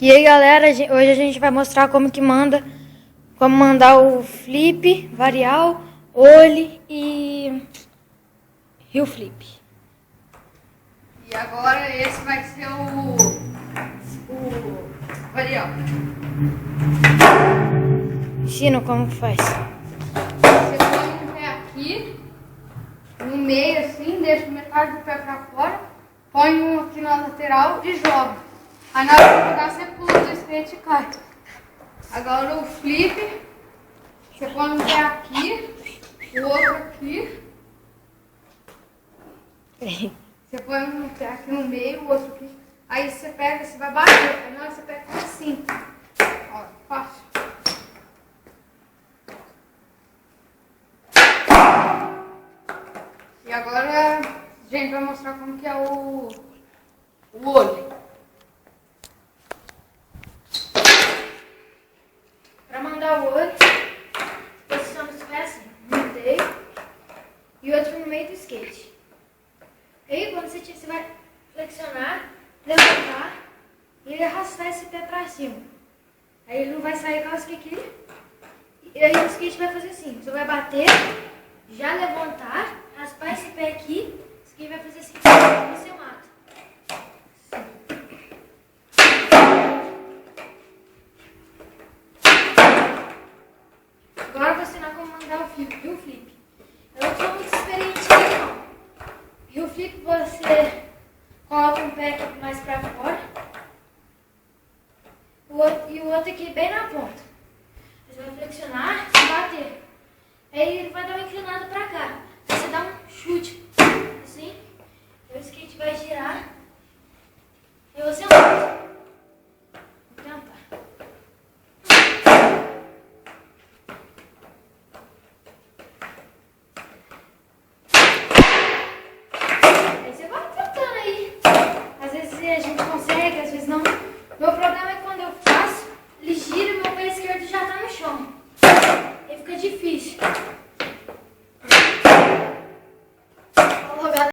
E aí galera, hoje a gente vai mostrar como mandar o flip, varial, ollie e heel flip. E agora esse vai ser o varial. Ensina como que faz. Você põe um pé aqui, no meio assim, deixa metade do pé pra fora, põe um aqui na lateral e joga. Aí na hora de jogar você pula do skate e cai. Agora o flip, você põe um pé aqui, o outro aqui. Você põe um pé aqui no meio, o outro aqui. Aí você pega, você vai bater. Aí na hora você pega assim. Ó, fácil. E agora a gente vai mostrar como que é o olho. Para mandar o ollie, posiciona os pés assim, no meio e outro no meio do skate. Aí quando você vai flexionar, levantar e arrastar esse pé para cima. Aí ele não vai sair com aqui. E aí o skate vai fazer assim, você vai bater, já levantar, raspar esse pé aqui, esse aqui vai fazer assim, você mata. Agora eu vou ensinar como mandar o flip, viu?